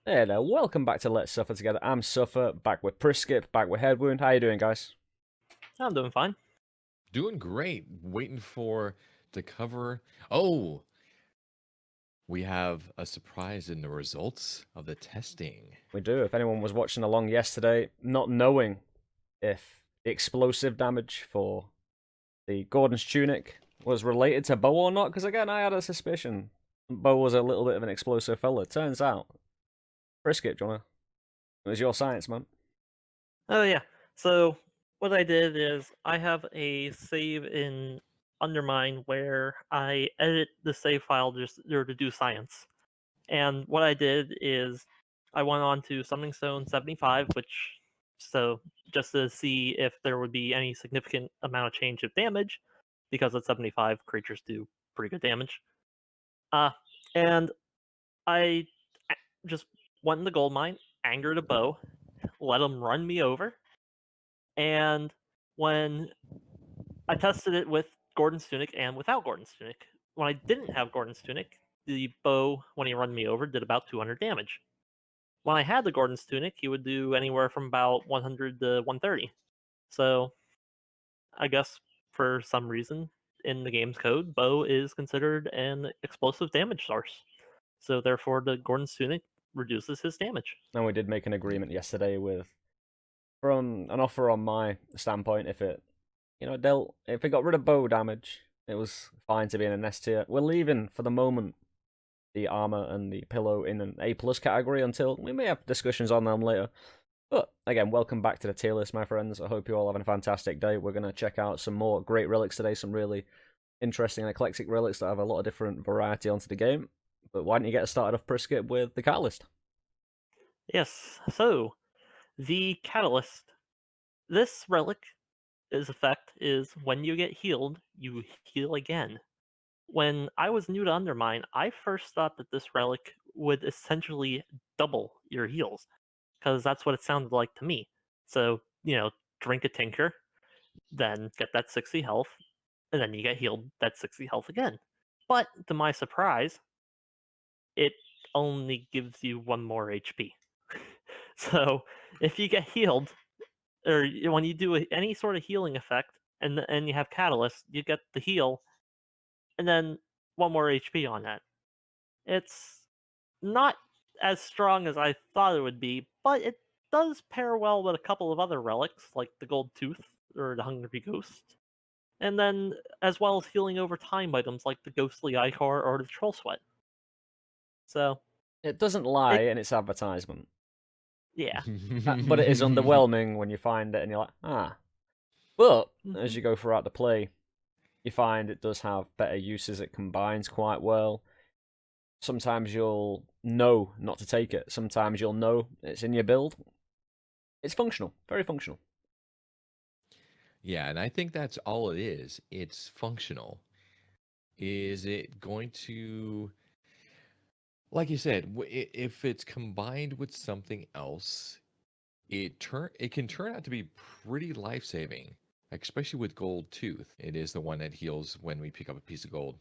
Hey there, welcome back to Let's Suffer Together. I'm Suffer, back with Priskip, back with Headwound. How you doing, guys? I'm doing fine. Doing great. Waiting for to cover. Oh, we have a surprise in the results of the testing. We do. If anyone was watching along yesterday, not knowing if the explosive damage for the Gordon's tunic was related to Bo or not, because again, I had a suspicion Bo was a little bit of an explosive fella. Turns out, Priskip, do you wanna? It was your science, man. Oh yeah. So what I did is I have a save in Undermine where I edit the save file just there to do science. And what I did is I went on to Summoning Stone 75, which so just to see if there would be any significant amount of change of damage, because at 75 creatures do pretty good damage. Uh and I just went in the gold mine, angered a bow, let him run me over. And when I tested it with Gordon's Tunic and without Gordon's Tunic, when I didn't have Gordon's Tunic, the bow, when he run me over, did about 200 damage. When I had the Gordon's Tunic, he would do anywhere from about 100 to 130. So I guess for some reason in the game's code, bow is considered an explosive damage source. So therefore, the Gordon's Tunic reduces his damage. And we did make an agreement yesterday with, from an offer on my standpoint, if it if it got rid of bow damage, it was fine to be in an S tier. We're leaving for the moment the armor and the pillow in an A plus category until we may have discussions on them later. But again, welcome back to the tier list, my friends. I hope you're all having a fantastic day. We're gonna check out some more great relics today, some really interesting and eclectic relics that have a lot of different variety onto the game. But why don't you get us started off, Priskip, with the catalyst? Yes, so the Catalyst. This relic his effect is when you get healed, you heal again. When I was new to Undermine, I first thought that this relic would essentially double your heals, because that's what it sounded like to me. So, drink a tinker, then get that 60 health, and then you get healed that 60 health again. But to my surprise, it only gives you one more HP. So, if you get healed, or when you do any sort of healing effect, and you have Catalyst, you get the heal, and then one more HP on that. It's not as strong as I thought it would be, but it does pair well with a couple of other relics, like the Gold Tooth or the Hungry Ghost, and then as well as healing over time items like the Ghostly Ichor or the Troll Sweat. So It doesn't lie it, in its advertisement, yeah. but it is underwhelming when you find it and you're like, ah. But as Hmm. you go throughout the play, you find it does have better uses. It combines quite well. Sometimes you'll know not to take it. Sometimes you'll know it's in your build. It's functional, very functional. Yeah, and I think that's all it is. It's functional. Is it going to, like you said, if it's combined with something else, it can turn out to be pretty life-saving, especially with Gold Tooth. It is the one that heals when we pick up a piece of gold.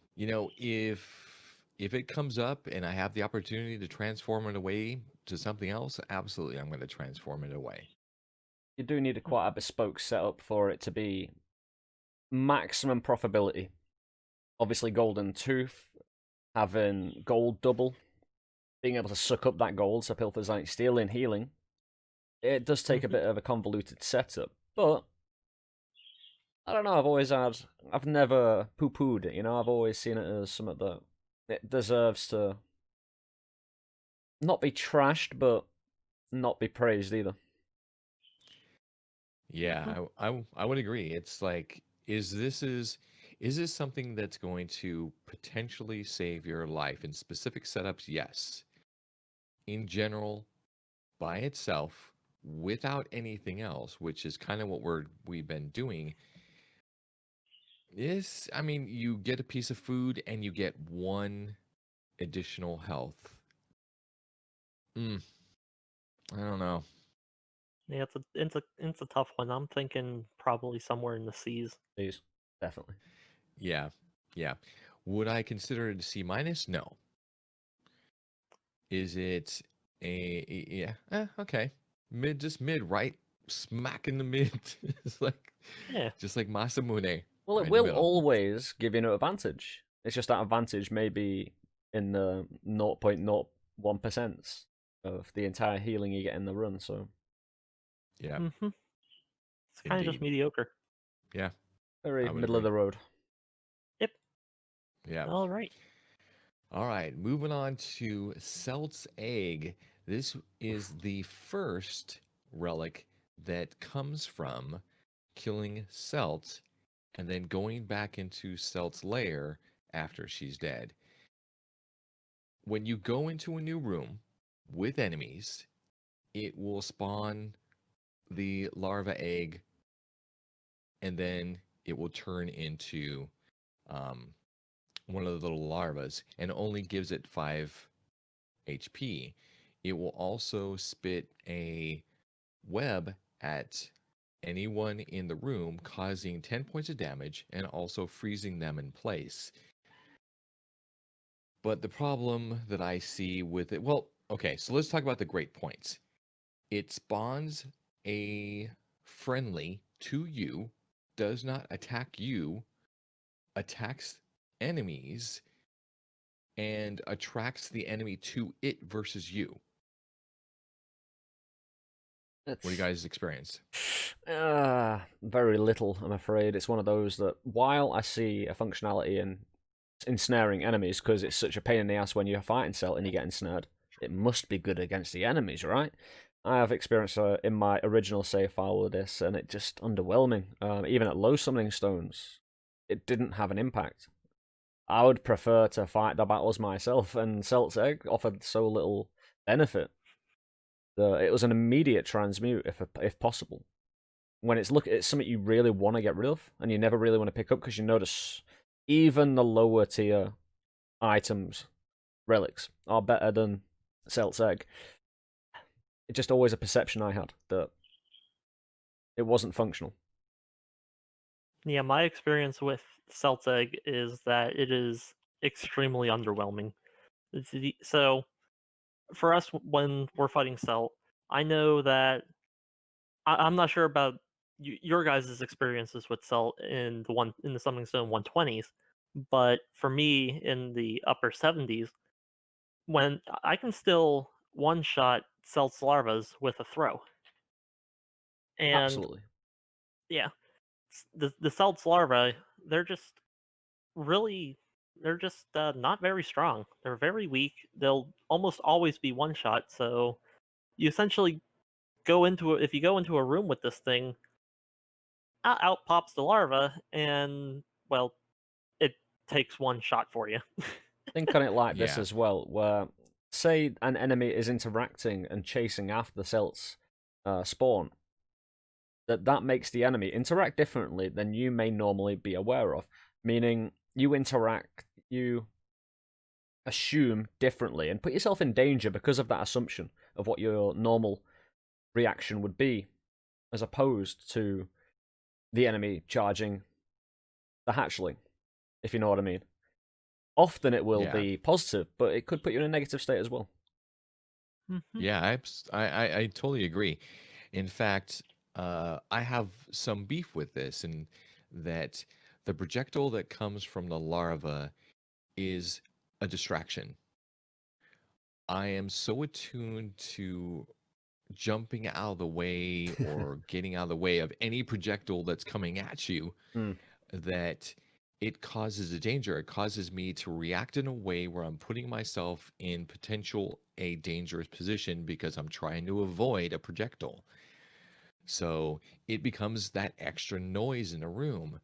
If it comes up and I have the opportunity to transform it away to something else, absolutely I'm going to transform it away. You do need a quite a bespoke setup for it to be maximum profitability. Obviously, Golden Tooth, having gold double, being able to suck up that gold so Pilfer's like stealing healing. It does take a Hmm. bit of a convoluted setup, but I don't know. I've never poo-pooed it. I've always seen it as something that it deserves to not be trashed, but not be praised either. Hmm. Yeah, I would agree. It's like, is this something that's going to potentially save your life in specific setups? Yes. In general, by itself, without anything else, which is kind of what we've been doing, is, I mean, you get a piece of food and you get one additional health. Mm, I don't know. Yeah, it's a tough one. I'm thinking probably somewhere in the seas. Please, definitely. Yeah, yeah. Would I consider it a C minus? No. Is it Okay, just mid, right, smack in the mid. It's like Yeah. just like Masamune, Well, right it in the will middle. always give you an advantage. It's just that advantage may be in the 0.01% of the entire healing you get in the run. So Yeah, It's kind of just indeed. mediocre. Yeah, very I would middle of agree. the road. Yep. Yeah. All right. All right, moving on to Seltz Egg. This is the first relic that comes from killing Seltz and then going back into Selt's lair after she's dead. When you go into a new room with enemies, it will spawn the larva egg and then it will turn into um, one of the little larvas and only gives it 5 HP. It will also spit a web at anyone in the room, causing 10 points of damage and also freezing them in place. But the problem that I see with it, well, okay, so let's talk about the great points. It spawns a friendly to you, does not attack you, attacks enemies, and attracts the enemy to it versus you. What do you It's guys experience? very little, I'm afraid. It's one of those that while I see a functionality in ensnaring enemies because it's such a pain in the ass when you're fighting Celt and you get ensnared, it must be good against the enemies, right? I have experience in my original save file with this, and it just underwhelming. Even at low summoning stones, it didn't have an impact. I would prefer to fight the battles myself, and Seltz Egg offered so little benefit that it was an immediate transmute if possible. When it's something you really want to get rid of, and you never really want to pick up because you notice even the lower tier items, relics, are better than Seltz Egg. It's just always a perception I had that it wasn't functional. Yeah, my experience with Seltz Egg is that it is extremely underwhelming. So for us, when we're fighting Celt, I know that I'm not sure about your guys' experiences with Celt in the Summoning Stone 120s, but for me in the upper 70s, when I can still one shot Celt's larvas with a throw, and Absolutely. yeah, the Celt's larvae, they're just really they're just not very strong. They're very weak. They'll almost always be one shot. So you essentially if you go into a room with this thing, out pops the larva, and well, it takes one shot for you. Think on it like this Yeah, as well, where say an enemy is interacting and chasing after the Celts spawn, that makes the enemy interact differently than you may normally be aware of. Meaning you assume differently and put yourself in danger because of that assumption of what your normal reaction would be, as opposed to the enemy charging the hatchling, if you know what I mean. Often it will yeah, be positive, but it could put you in a negative state as well. Hmm. yeah. I totally agree. In fact, I have some beef with this, and that the projectile that comes from the larva is a distraction. I am so attuned to jumping out of the way or getting out of the way of any projectile that's coming at you Hmm. that it causes a danger. It causes me to react in a way where I'm putting myself in potential a dangerous position because I'm trying to avoid a projectile. So it becomes that extra noise in a room.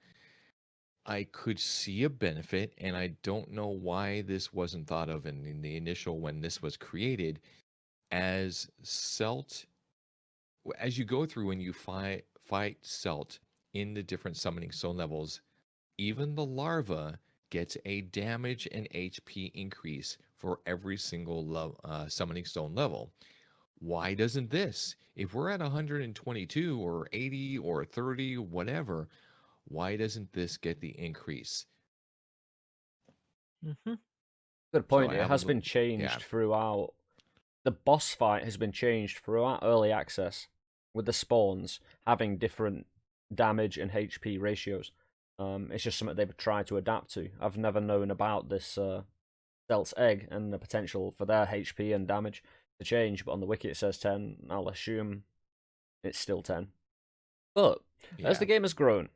I could see a benefit, and I don't know why this wasn't thought of in the initial when this was created as Celt. As you go through and you fight Celt in the different summoning stone levels, even the larva gets a damage and HP increase for every single summoning stone level. Why doesn't this? If we're at 122 or 80 or 30, whatever, why doesn't this get the increase? Hmm. Good So point. I It have a has little, been yeah, changed throughout the boss fight has been changed throughout early access, with the spawns having different damage and HP ratios. It's just something they've tried to adapt to. I've never known about this Seltz Egg and the potential for their HP and damage to change, but on the wiki it says 10. I'll assume it's still 10. But as the game has grown,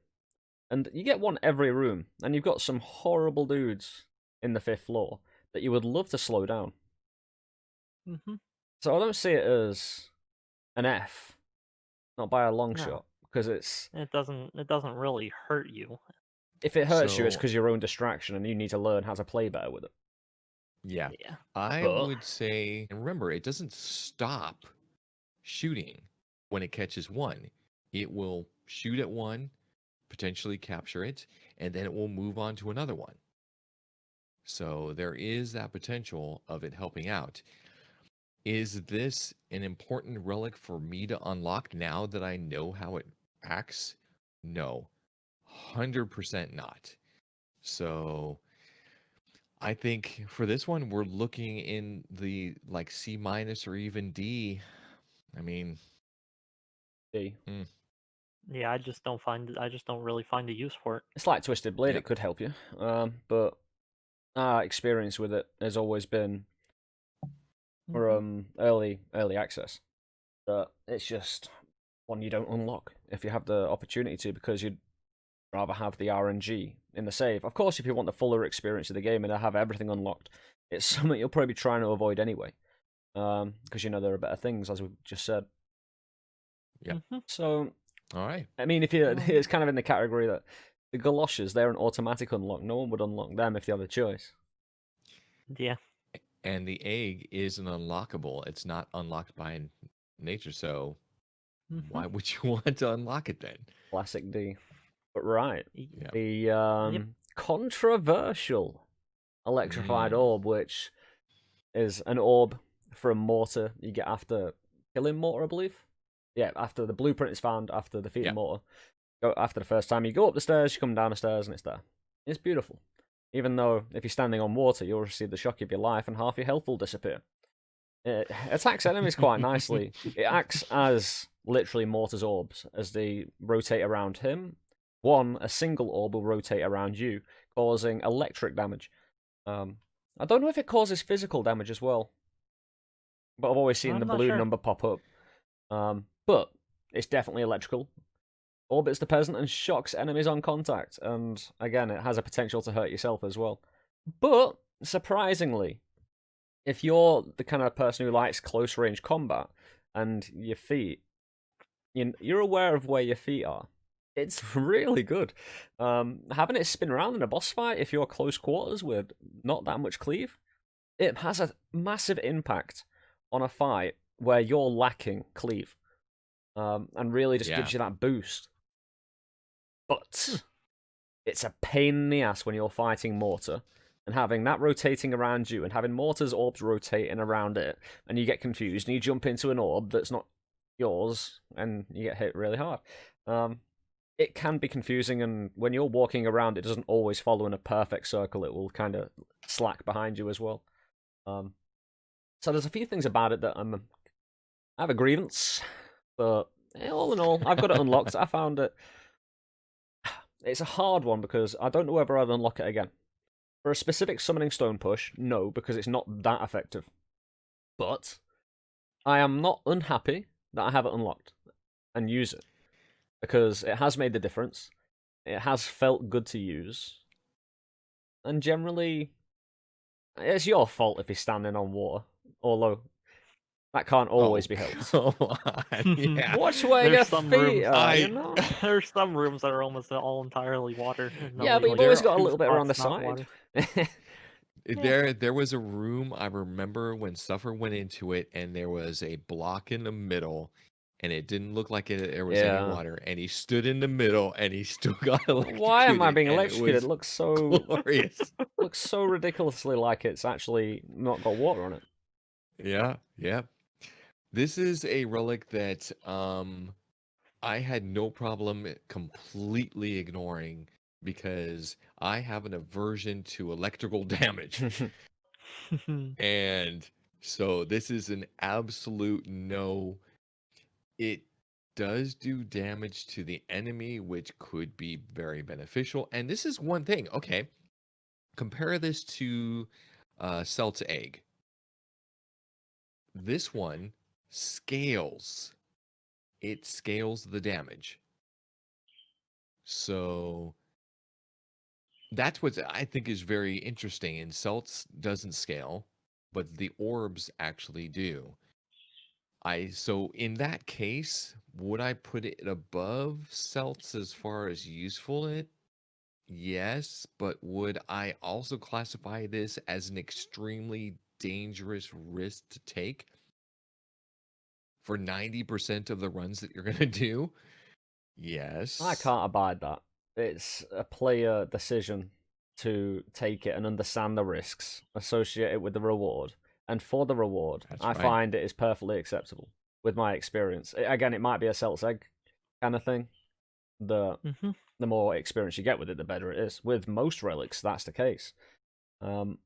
and you get one every room, and you've got some horrible dudes in the 5th floor that you would love to slow down. Mm-hmm. So I don't see it as an F, not by a long No. shot, because it's It doesn't really hurt you. if it hurts you, it's So- because your own distraction, and you need to learn how to play better with it. Yeah. Yeah. I But- would say, and remember, it doesn't stop shooting when it catches one. It will shoot at one, potentially capture it, and then it will move on to another one. So there is that potential of it helping out. Is this an important relic for me to unlock now that I know how it acts? No, 100% not. So I think for this one, we're looking in the like C minus or even D. I mean, D. Yeah, I just don't really find a use for it. It's like Twisted Blade; Yep. it could help you, but our experience with it has always been from early access. That it's just one you don't unlock if you have the opportunity to, because you'd rather have the RNG in the save. Of course, if you want the fuller experience of the game and have everything unlocked, it's something you'll probably be trying to avoid anyway, because you know there are better things, as we just said. Yeah. So, all right. I mean, if you it's kind of in the category that the galoshes, they're an automatic unlock. No one would unlock them if they had the choice. Yeah. And the egg is an unlockable. It's not unlocked by nature. So why would you want to unlock it then? Classic D. But right, Yeah. the controversial Electrified Orb, which is an orb from Mortar you get after killing Mortar, I believe. Yeah, after the blueprint is found, after defeating Yeah. Mortar. Go after the first time you go up the stairs, you come down the stairs, and it's there. It's beautiful. Even though if you're standing on water, you'll receive the shock of your life, and half your health will disappear. It attacks enemies quite nicely. It acts as literally Mortar's orbs as they rotate around him. A single orb will rotate around you, causing electric damage. I don't know if it causes physical damage as well, but I've always seen I'm the not blue sure. number pop up. But it's definitely electrical. Orbits the peasant and shocks enemies on contact, and again, it has a potential to hurt yourself as well. But surprisingly, if you're the kind of person who likes close range combat and your feet, you're aware of where your feet are, it's really good. Having it spin around in a boss fight if you're close quarters with not that much cleave, it has a massive impact on a fight where you're lacking cleave, and really just gives you that boost. But it's a pain in the ass when you're fighting Mortar and having that rotating around you and having Mortar's orbs rotating around it, and you get confused and you jump into an orb that's not yours and you get hit really hard. It can be confusing, and when you're walking around, it doesn't always follow in a perfect circle. It will kind of slack behind you as well. So there's a few things about it that I have a grievance, but all in all, I've got it unlocked. I found it. It's a hard one because I don't know whether I'd unlock it again. For a specific Summoning Stone push, no, because it's not that effective. But I am not unhappy that I have it unlocked and use it, because it has made the difference. It has felt good to use. And generally, it's your fault if you're standing on water, although that can't always be helped. Come on. Yeah. Watch where There's your some feet rooms- are, you know? There's some rooms that are almost all entirely water. and Yeah, only, but you've like, always two got a little bit around the spots not side. water. There was a room I remember when Suffer went into it, and there was a block in the middle, and it didn't look like there was Yeah. any water. And he stood in the middle, and he still got electrocuted. Why am I being and electrocuted? It It looks so was glorious. looks so ridiculously like it's actually not got water on it. Yeah, yeah. This is a relic that I had no problem completely ignoring because I have an aversion to electrical damage. And So this is an absolute no. It does do damage to the enemy, which could be very beneficial. And this is one thing. Okay, compare this to Seltz Egg. This one scales. It scales the damage. So that's what I think is very interesting. And Seltz doesn't scale, but the orbs actually do. So in that case, would I put it above Seltz as far as useful it? Yes, but would I also classify this as an extremely dangerous risk to take for 90% of the runs that you're going to do? Yes. I can't abide that. It's a player decision to take it and understand the risks associated with the reward. And for the reward, That's I right. find it is perfectly acceptable with my experience. Again, it might be a Seltz Egg kind of thing. Mm-hmm. The more experience you get with it, the better it is. With most relics, that's the case. But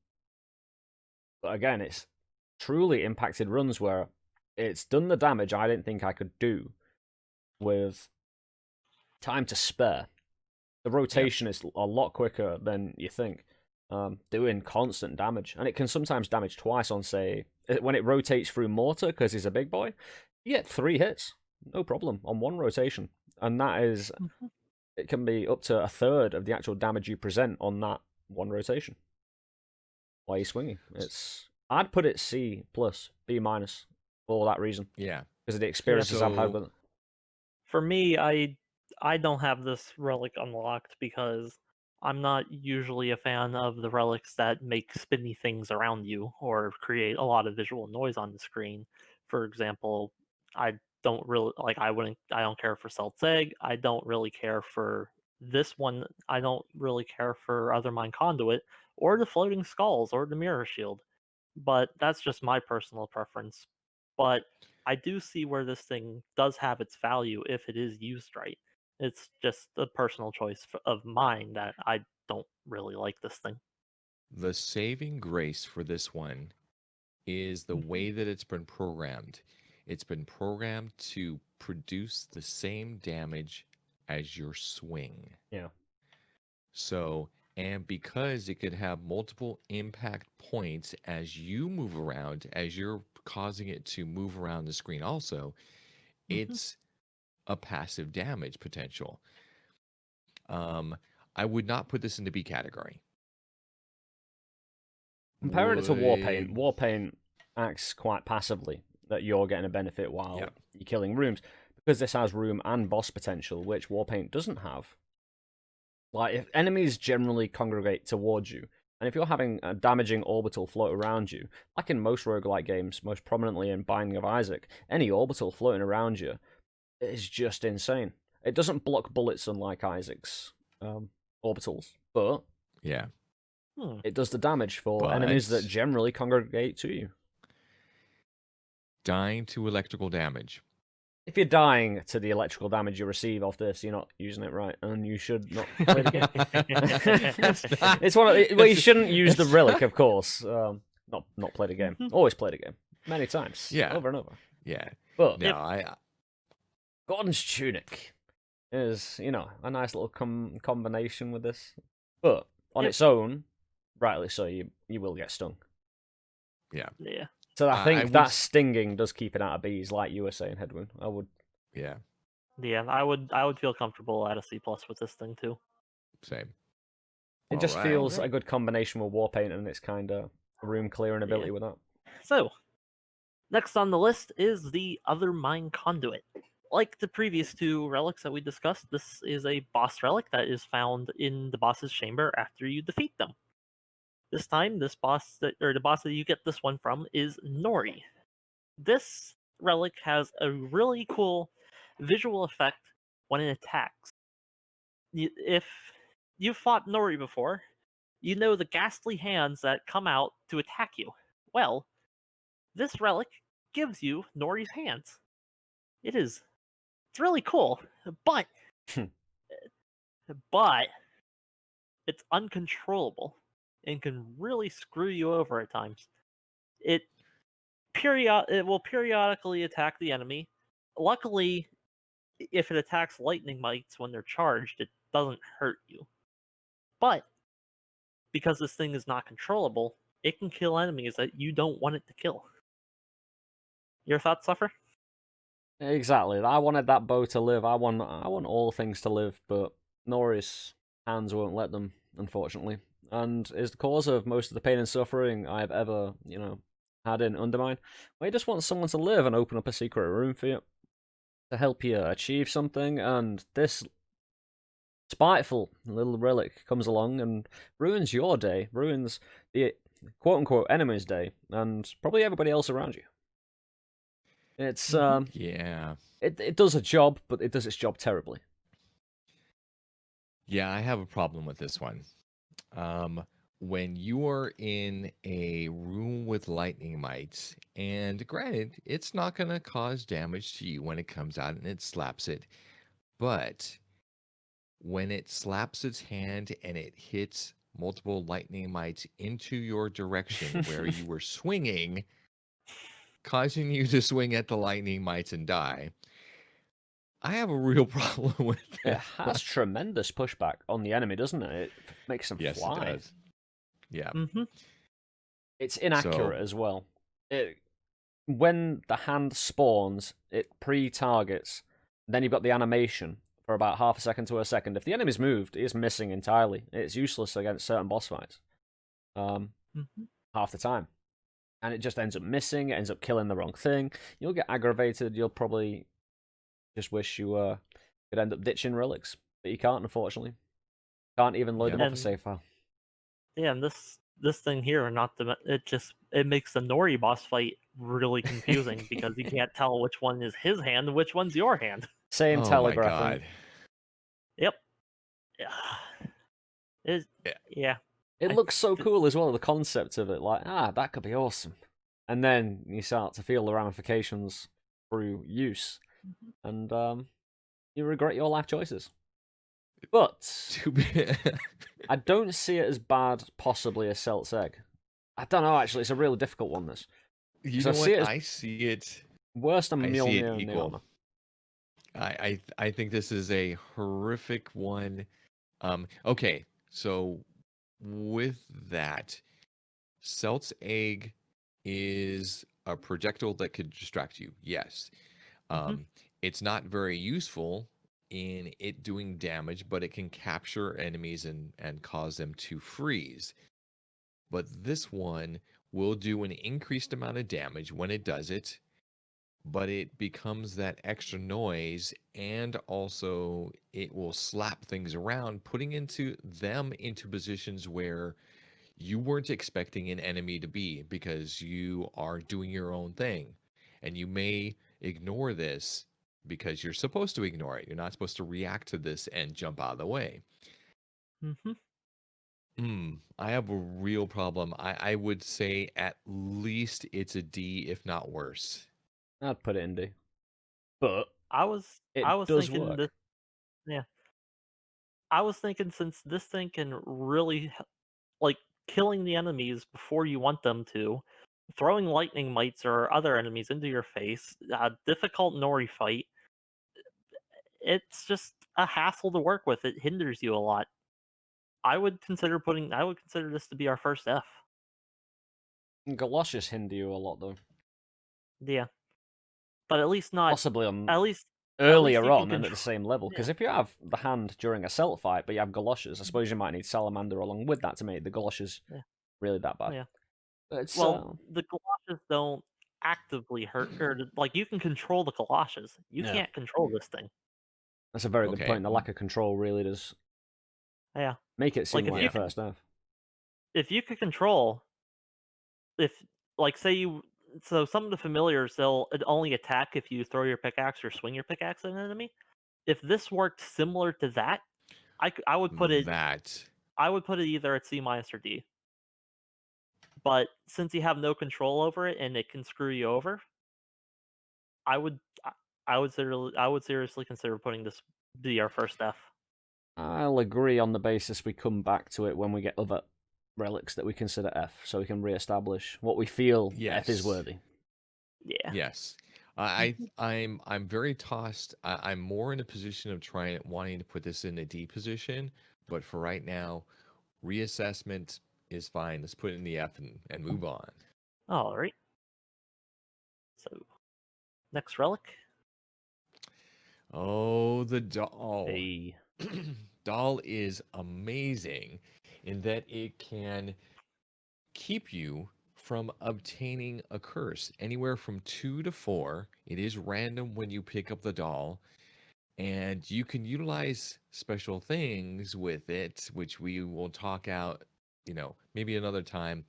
again, it's truly impacted runs where it's done the damage I didn't think I could do with time to spare. The rotation is a lot quicker than you think, doing constant damage. And it can sometimes damage twice on, say, when it rotates through Mortar, because he's a big boy, you get 3 hits, no problem, on one rotation. And that is, Mm-hmm. it can be up to a third of the actual damage you present on that one rotation while you're swinging. I'd put it C plus, B minus, for that reason, Yeah. because of the experiences I've had with it. For me, I don't have this relic unlocked because I'm not usually a fan of the relics that make spinny things around you or create a lot of visual noise on the screen. For example, I don't really like I don't care for Seltz Egg. I don't really care for this one. I don't really care for Undermine Conduit or the floating skulls or the mirror shield. But that's just my personal preference. But I do see where this thing does have its value if it is used right. It's just a personal choice of mine that I don't really like this thing. The saving grace for this one is the way that it's been programmed. It's been programmed to produce the same damage as your swing. Yeah. So, and because it could have multiple impact points as you move around, as you're causing it to move around the screen, also, it's a passive damage potential. I would not put this in the B category. Comparing it to Warpaint, Would- Warpaint acts quite passively, that you're getting a benefit while Yeah. you're killing rooms, because this has room and boss potential, which Warpaint doesn't have. Like, if enemies generally congregate towards you, and if you're having a damaging orbital float around you, like in most roguelike games, most prominently in Binding of Isaac, any orbital floating around you is just insane. It doesn't block bullets unlike Isaac's orbitals, but Yeah. it does the damage for But enemies that generally congregate to you. dying to electrical damage. If you're dying to the electrical damage you receive off this, you're not using it right, and you should not play the game. It's one of well, you shouldn't use the relic, of course. Not play the game. Always play the game many times. Yeah. Over and over. Yeah. But No, Gordon's tunic is, a nice little combination with this. But on its own, rightly so, you will get stung. Yeah. Yeah. So I I think would that stinging does keep it out of B's, like you were saying, Headwound. I would. Yeah. Yeah, I would feel comfortable at a C plus with this thing too. Same. It just Alright. feels a good combination with Warpaint and its kind of room clearing ability with that. So, next on the list is the Undermine Conduit. Like the previous 2 relics that we discussed, this is a boss relic that is found in the boss's chamber after you defeat them. This time, the boss that you get this one from is Nori. This relic has a really cool visual effect when it attacks. If you've fought Nori before, you know the ghastly hands that come out to attack you. Well, this relic gives you Nori's hands. It's really cool, but it's uncontrollable and can really screw you over at times. it will periodically attack the enemy. Luckily, if it attacks lightning mites when they're charged, it doesn't hurt you. But because this thing is not controllable, it can kill enemies that you don't want it to kill. Your thoughts, Suffer? Exactly. I wanted that bow to live. I want all things to live, but Nori's hands won't let them, unfortunately, and is the cause of most of the pain and suffering I've ever, had in Undermine. Where you just want someone to live and open up a secret room for you to help you achieve something, and this spiteful little relic comes along and ruins your day, ruins the quote-unquote enemy's day, and probably everybody else around you. It's Yeah. It does a job, but it does its job terribly. Yeah, I have a problem with this one. When you are in a room with lightning mites, and granted, it's not going to cause damage to you when it comes out and it slaps it, but when it slaps its hand and it hits multiple lightning mites into your direction where you were swinging, causing you to swing at the lightning mites and die, I have a real problem with It it. has tremendous pushback on the enemy, doesn't it? It makes them Yes, it fly. does. Yeah. Mm-hmm. It's inaccurate So, as well. When the hand spawns, it pre-targets. Then you've got the animation for about half a second to a second. If the enemy's moved, it's missing entirely. It's useless against certain boss fights. Half the time. And it just ends up missing, it ends up killing the wrong thing. You'll get aggravated, you'll probably just wish you could end up ditching relics. But you can't, unfortunately. Can't even load Yeah. them off a save file. Yeah, and this thing here, it makes the Nori boss fight really confusing because you can't tell which one is his hand and which one's your hand. Same oh my telegraphing. God. Yep. Yeah. It I looks so th- cool as well, the concept of it. Like, that could be awesome. And then you start to feel the ramifications through use. And you regret your life choices. But Too bad. I don't see it as bad, possibly, as Seltz Egg. I don't know, actually. It's a really difficult one, this. You So know I see what? it as I see it. worse than I see it Mjolnir and equal. Niama. I think this is a horrific one. Okay, so with that, Seltz Egg is a projectile that could distract you. Yes. Mhm. It's not very useful in it doing damage, but it can capture enemies and cause them to freeze. But this one will do an increased amount of damage when it does it, but it becomes that extra noise, and also it will slap things around, putting them into positions where you weren't expecting an enemy to be because you are doing your own thing. And you may ignore this because you're supposed to ignore it. You're not supposed to react to this and jump out of the way. Mhm. I have a real problem. I would say at least it's a D, if not worse. I'd put it in D. But I was it I was does thinking work. this. Yeah. I was thinking since this thing can really like killing the enemies before you want them to, throwing lightning mites or other enemies into your face, a difficult Nori fight. It's just a hassle to work with. It hinders you a lot. I would consider this to be our first F. Galoshes hinder you a lot, though. Yeah, but at least not. Possibly on At least earlier you can on and at the control. same level. Because Yeah, if you have the hand during a Celt fight, but you have galoshes, I suppose you might need Salamander along with that to make the galoshes yeah, really that bad. yeah. But it's Well, the galoshes don't actively hurt, or like you can control the galoshes. You yeah, can't control this thing. that's a very good Okay. point. The lack of control really does Yeah, make it seem like like the first nerf. if you could control, if like say you, so some of the familiars they'll only attack if you throw your pickaxe or swing your pickaxe at an enemy. If this worked similar to that, I would put it That. either at C minus or D. But since you have no control over it and it can screw you over, I would I would seriously consider putting this be our first F. I'll agree on the basis we come back to it when we get other relics that we consider F, so we can re-establish what we feel F is Yes. worthy. Yeah. Yes. I'm very tossed. I'm more in a position of wanting to put this in a D position, but for right now, reassessment is fine. Let's put it in the F and move on. All right. So next relic. Oh, the doll. Hey. Doll is amazing in that it can keep you from obtaining a curse anywhere from 2 to 4. It is random when you pick up the doll, and you can utilize special things with it, which we will talk out, maybe another time.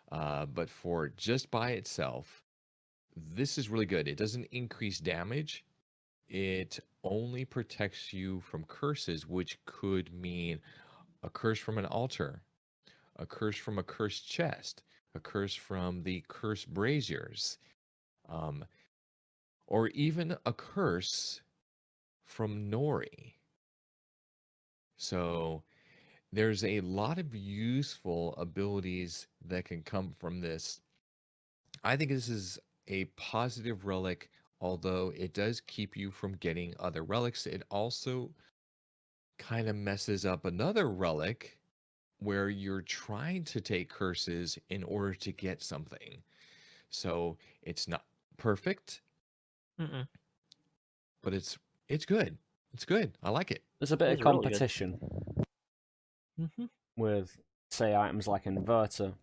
But for just by itself, this is really good. It doesn't increase damage. It only protects you from curses, which could mean a curse from an altar, a curse from a cursed chest, a curse from the cursed braziers, um, or even a curse from Nori. So there's a lot of useful abilities that can come from this. I think this is a positive relic, although it does keep you from getting other relics. It also kind of messes up another relic where you're trying to take curses in order to get something. So it's not perfect, Mm-mm. but it's good. It's good. I like it. There's a bit of It's really good. competition Mm-hmm. with, say, items like Inverter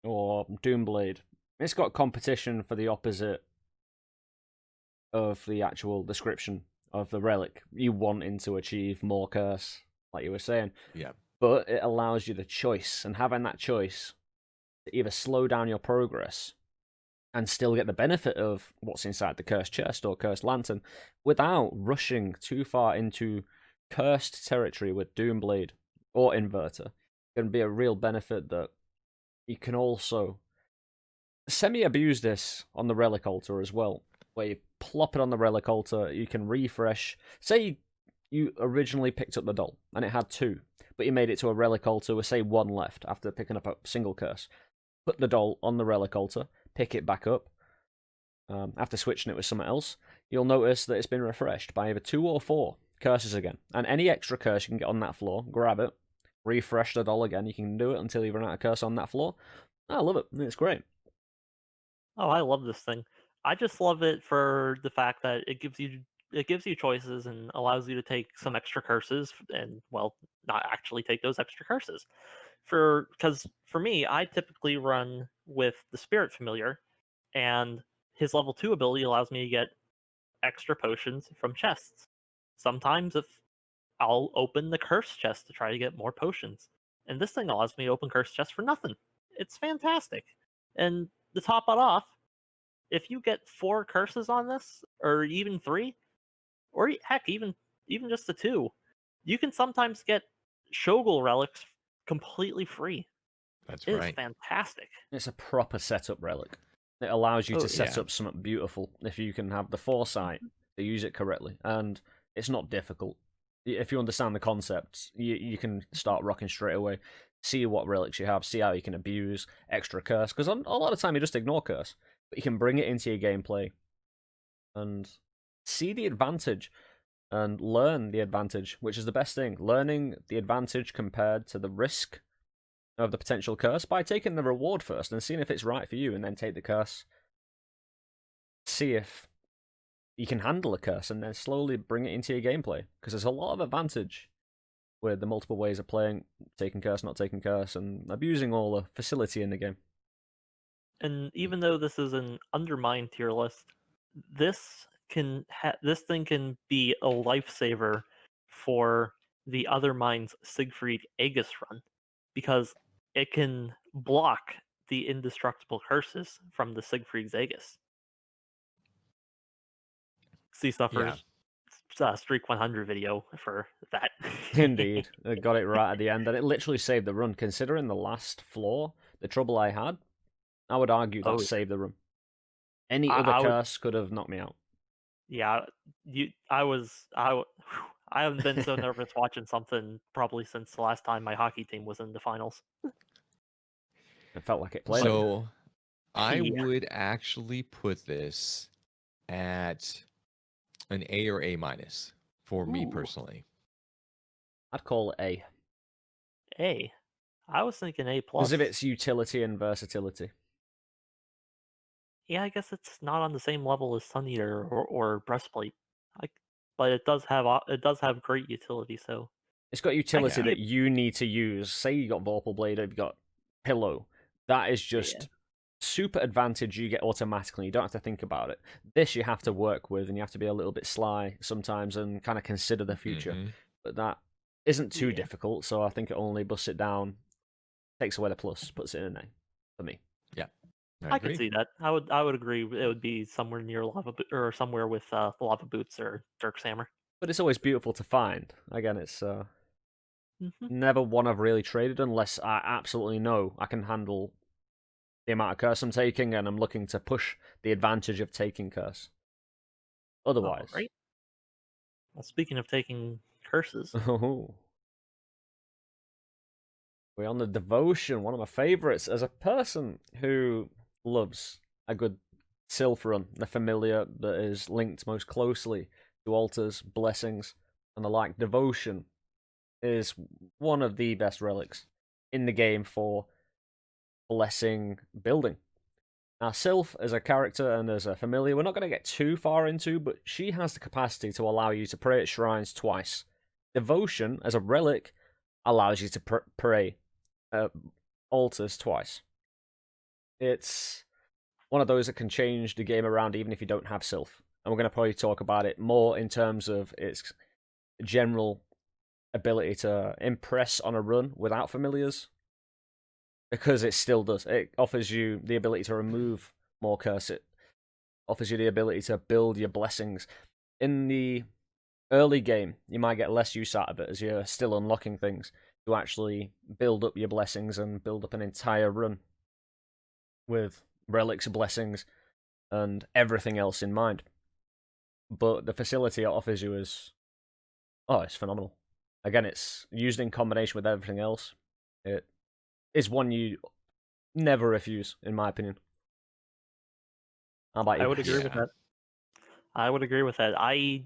or Doomblade. It's got competition for the opposite of the actual description of the relic. You wanting to achieve more curse, like you were saying. Yeah. But it allows you the choice, and having that choice to either slow down your progress and still get the benefit of what's inside the cursed chest or cursed lantern without rushing too far into cursed territory with Doomblade or Inverter. Can be a real benefit that you can also semi-abuse this on the Relic Altar as well, where you plop it on the Relic Altar, you can refresh. Say you originally picked up the doll and it had 2, but you made it to a Relic Altar with, say, 1 left after picking up a single curse. Put the doll on the Relic Altar, pick it back up. After switching it with something else, you'll notice that it's been refreshed by either 2 or 4 curses again. And any extra curse you can get on that floor, grab it, refresh the doll again. You can do it until you run out of curse on that floor. I love it. It's great. Oh, I love this thing. I just love it for the fact that it gives you choices and allows you to take some extra curses and, well, not actually take those extra curses. Because for me, I typically run with the Spirit Familiar, and his level 2 ability allows me to get extra potions from chests. Sometimes if I'll open the curse chest to try to get more potions. And this thing allows me to open curse chests for nothing. It's fantastic. And to top it off, if you get 4 curses on this, or even 3, or heck, even just the 2, you can sometimes get Shogul relics completely free. That's It is right. fantastic. It's a proper setup relic. It allows you Oh, to set yeah. up something beautiful if you can have the foresight to use it correctly. And it's not difficult. If you understand the concepts, you can start rocking straight away. See what relics you have, see how you can abuse extra curse. Because a lot of time you just ignore curse. But you can bring it into your gameplay and see the advantage and learn the advantage, which is the best thing. Learning the advantage compared to the risk of the potential curse by taking the reward first and seeing if it's right for you, and then take the curse. See if you can handle a curse, and then slowly bring it into your gameplay. Because there's a lot of advantage with the multiple ways of playing, taking curse, not taking curse, and abusing all the facility in the game. And even though this is an Undermine tier list, this this thing can be a lifesaver for the Other Mind's Siegfried Aegis run, because it can block the indestructible curses from the Siegfried's Aegis. See Yeah. Suffer's Streak 100 video for that. Indeed, I got it right at the end, and it literally saved the run. Considering the last floor, the trouble I had, I would argue that Oh, saved the run. Any other I would, curse could have knocked me out. yeah, I haven't been so nervous watching something probably since the last time my hockey team was in the finals. It felt like it played it. So I Yeah. would actually put this at an A or A minus for me Ooh. personally. I'd call it A. A. I was thinking A Because plus. of its utility and versatility. Yeah, I guess it's not on the same level as Sun Eater or Breastplate. But it does have great utility. So It's got I utility can Yeah. that see. you need to use. Say you got Vorpal Blade, or you've got Pillow. That is Yeah. just super advantage you get automatically. You don't have to think about it. This you have to work with, and you have to be a little bit sly sometimes and kind of consider the future. Mm-hmm. But that isn't too Yeah. difficult, so I think it only busts it down, takes away the plus, puts it in an A for me. Yeah. I could agree. see that. I would agree. It would be somewhere near or somewhere with Lava Boots or Dirk's Hammer. But it's always beautiful to find. Again, it's Hmm. never one I've really traded unless I absolutely know I can handle the amount of curse I'm taking and I'm looking to push the advantage of taking curse. All Otherwise, right. Well, speaking of taking curses, oh, we're on the devotion, one of my favorites. As a person who loves a good Sylph run, the familiar that is linked most closely to altars, blessings, and the like, devotion is one of the best relics in the game for blessing building. Now, Sylph as a character and as a familiar, we're not going to get too far into, but she has the capacity to allow you to pray at shrines twice. Devotion as a relic allows you to pray at altars twice. It's one of those that can change the game around even if you don't have Sylph. And we're going to probably talk about it more in terms of its general ability to impress on a run without familiars, because it still does. It offers you the ability to remove more curse. It offers you the ability to build your blessings. In the early game, you might get less use out of it as you're still unlocking things to actually build up your blessings and build up an entire run with relics, blessings, and everything else in mind. But the facility it offers you is, it's phenomenal. Again, it's used in combination with everything else. It is one you never refuse, in my opinion. How about I you, would agree Chris? with Yeah. that. I would agree with that. I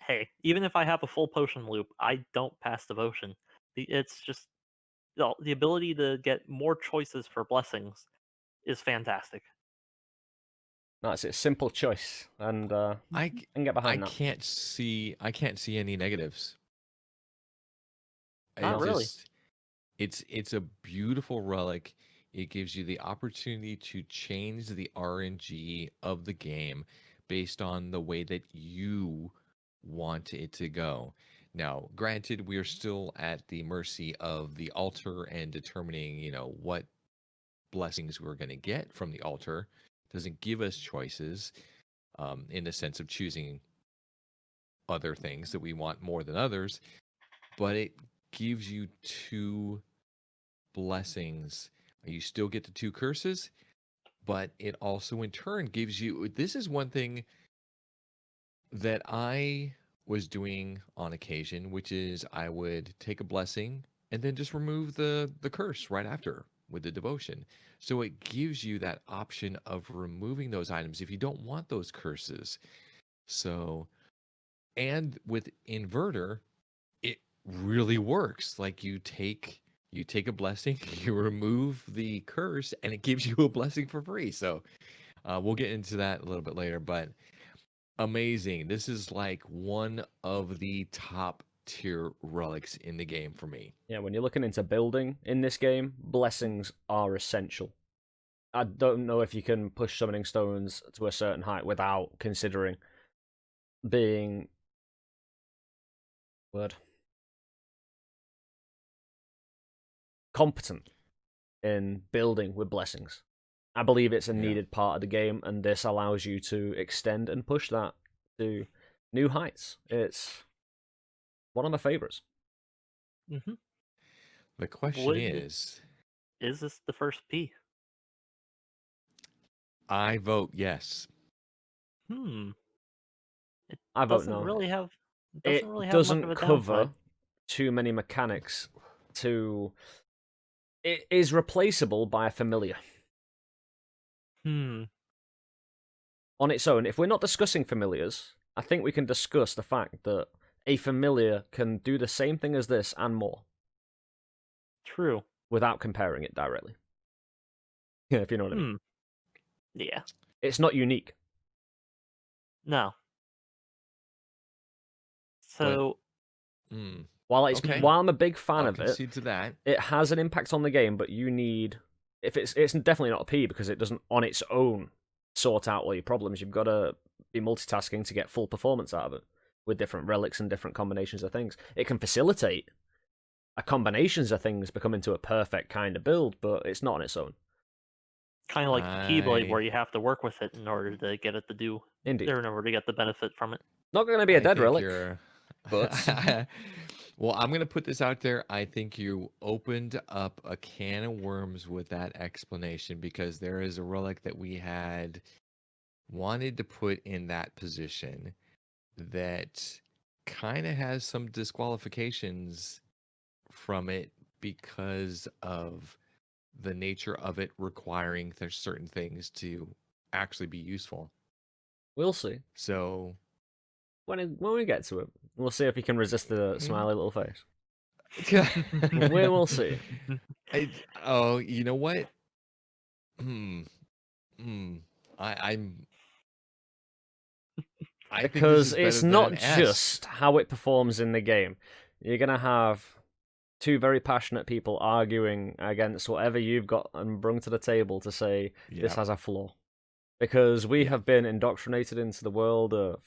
hey, even if I have a full potion loop, I don't pass devotion. It's just the ability to get more choices for blessings is fantastic. That's it. Simple choice, and I I can get I behind that. can't see any negatives. It Not No, really. just it's a beautiful relic. It gives you the opportunity to change the RNG of the game based on the way that you want it to go. Now, granted, we are still at the mercy of the altar and determining, what blessings we're going to get from the altar. Doesn't give us choices in the sense of choosing other things that we want more than others, but it gives you two blessings. You still get the two curses, but it also in turn gives you, this is one thing that I was doing on occasion, which is I would take a blessing and then just remove the curse right after with the devotion. So it gives you that option of removing those items if you don't want those curses. So, and with inverter, it really works. Like you take a blessing, you remove the curse, and it gives you a blessing for free. So we'll get into that a little bit later, but amazing. This is like one of the top tier relics in the game for me. yeah, when you're looking into building in this game, blessings are essential. I don't know if you can push summoning stones to a certain height without considering being word competent in building with blessings. I believe it's a Yeah. needed part of the game, and this allows you to extend and push that to new heights. It's one of my favorites. Hmm. The question Would is this the first P? I vote yes. Hmm. It I vote doesn't no. really have it doesn't It really have much of doesn't a cover downside. too many mechanics to. It is replaceable by a familiar. Hmm. On its own, if we're not discussing familiars, I think we can discuss the fact that a familiar can do the same thing as this and more True. without comparing it directly. Yeah, if you know what I mean. Yeah. It's not unique. No. But So okay, While I'm a big fan I'll of it, concede to that. it has an impact on the game, but you need if it's definitely not a P because it doesn't on its own sort out all your problems. You've got to be multitasking to get full performance out of it with different relics and different combinations of things. It can facilitate a combinations of things become into a perfect kind of build, but it's not on its own. kind of like the Keyblade, I where you have to work with it in order to get it to do, Indeed, or in order to get the benefit from it. not going to be a I dead think relic, you're. but Well, I'm gonna put this out there. I think you opened up a can of worms with that explanation because there is a relic that we had wanted to put in that position that kind of has some disqualifications from it because of the nature of it requiring there's certain things to actually be useful. we'll see So when we get to it. We'll see if he can resist the smiley little face. We we will see. Oh, you know what? Hmm. Hmm. I, I'm. I think this Because is better it's than an not S. just how it performs in the game. You're going to have two very passionate people arguing against whatever you've got and brung to the table to say this Yeah. has a flaw. Because we Yeah. have been indoctrinated into the world of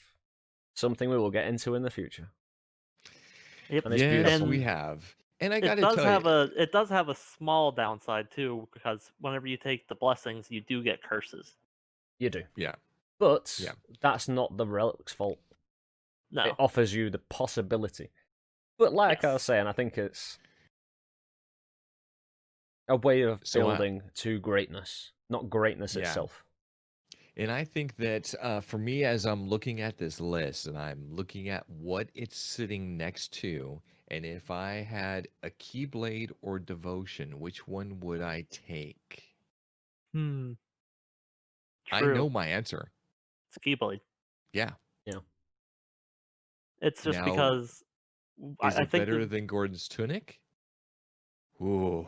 something we will get into in the future. Yep. And it's Yes, beautiful. we have. And I It gotta does tell you, have a small downside too, because whenever you take the blessings, you do get curses. You do. yeah, But yeah. that's not the relic's fault. No. It offers you the possibility. But like I was Yes. saying, I think it's a way of So building to greatness, not greatness yeah. itself. And I think that for me, as I'm looking at this list and I'm looking at what it's sitting next to, and if I had a Keyblade or Devotion, which one would I take? Hmm. I True. know my answer. It's Keyblade. Yeah. Yeah. It's just Now, because is I it think better than Gordon's Tunic? Ooh.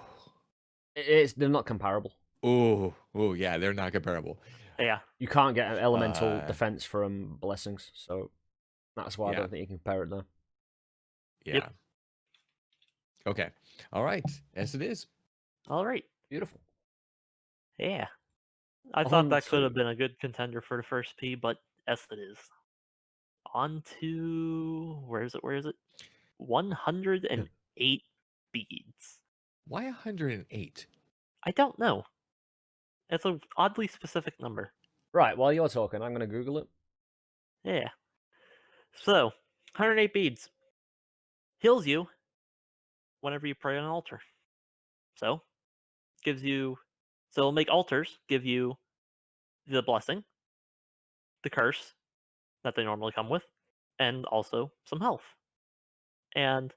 They're not comparable. Ooh. Ooh, yeah, they're not comparable. yeah. You can't get an elemental Uh, defense from blessings, so that's why I yeah, don't think you can compare it there. yeah. Yep. Okay. All right. As it is. All right. Beautiful. Yeah. I thought On that could have to been a good contender for the first P, but yes, it is. On to where is it? Where is it? 108 beads. Why 108? I don't know. It's an oddly specific number. right. While you're talking, I'm going to Google it. Yeah. So, 108 beads heals you whenever you pray on an altar. So, gives you. So, it'll make altars give you the blessing, the curse that they normally come with, and also some health. And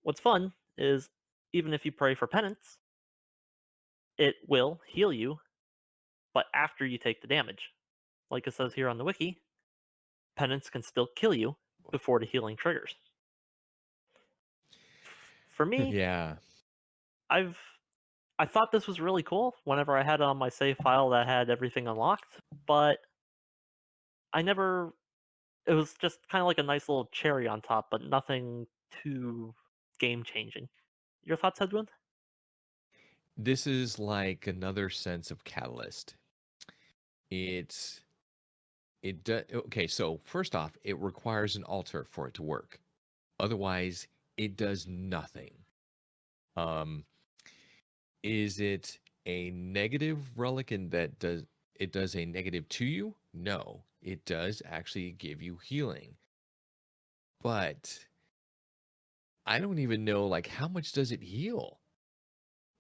what's fun is even if you pray for penance, it will heal you, but after you take the damage. Like it says here on the wiki, penance can still kill you before the healing triggers. For me, Yeah. I've I thought this was really cool whenever I had it on my save file that had everything unlocked, but I never it was just kind of like a nice little cherry on top, but nothing too game changing. Your thoughts, Headwind? This is like another sense of catalyst. It's it does okay, so first off, it requires an altar for it to work. Otherwise, it does nothing. Um is it a negative relic in that does a negative to you? No. It does actually give you healing. But I don't even know like how much does it heal?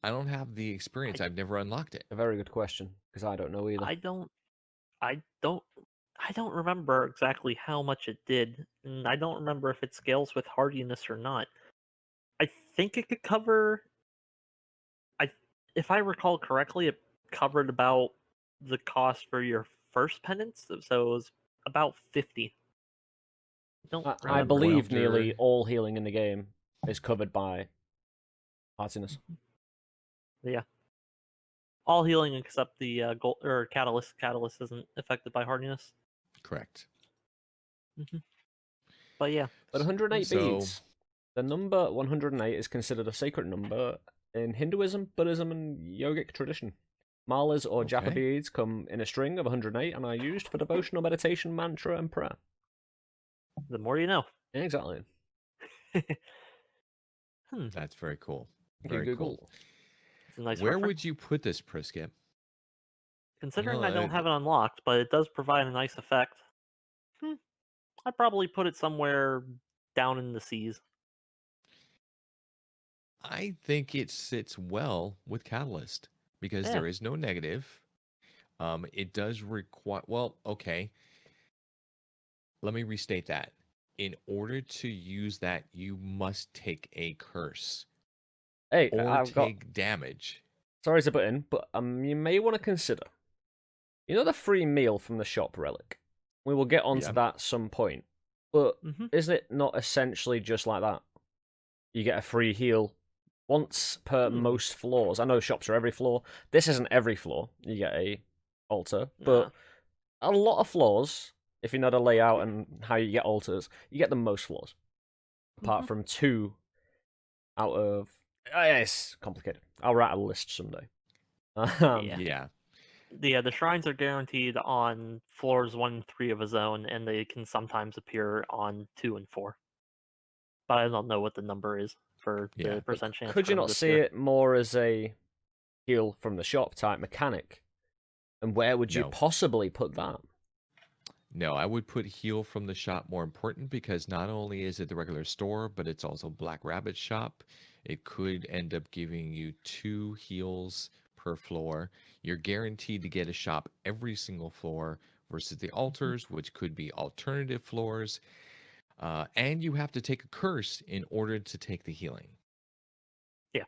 I don't have the experience. I I've never unlocked it. A very good question because I don't know either. I don't I don't I don't remember exactly how much it did, and I don't remember if it scales with hardiness or not. I think it could cover I if I recall correctly, it covered about the cost for your first penance, so it was about 50. Don't I remember. believe nearly Wonder- all healing in the game is covered by heartiness. Yeah. All healing except the gold or catalyst. Catalyst isn't affected by hardiness. Correct. But yeah, But 108 So beads. The number 108 is considered a sacred number in Hinduism, Buddhism, and yogic tradition. Malas or japa Okay. beads come in a string of 108 and are used for devotional meditation, mantra, and prayer. the more you know. Exactly. that's very cool. You can Very cool. Google. It's a nice Where reference. would you put this, Priskip? Considering know, I don't have it unlocked, but it does provide a nice effect. I'd probably put it somewhere down in the seas. I think it sits well with Catalyst because Yeah. there is no negative. It does require. Well, okay. Let me restate that. In order to use that, you must take a curse Hey, or I've got. take damage. Sorry to butt in, but you may want to consider. You know the free meal from the shop, Relic? We will get onto Yeah. that some point. But Mhm. is it not essentially just like that? You get a free heal once per most floors. I know shops are every floor. This isn't every floor. You get a altar, but a lot of floors, if you know the layout and how you get altars, you get the most floors. Apart from 2 out of. It's complicated. I'll write a list someday. Yeah. Yeah. The shrines are guaranteed on floors 1 and 3 of a zone, and they can sometimes appear on 2 and 4. But I don't know what the number is for Yeah. the percent chance. Could for you them not to see appear. it more as a heal from the shop type mechanic? And where would you No. possibly put that? No, I would put heal from the shop more important because not only is it the regular store, but it's also Black Rabbit shop. It could end up giving you 2 heals per floor. You're guaranteed to get a shop every single floor versus the altars, which could be alternative floors. And you have to take a curse in order to take the healing. Yeah.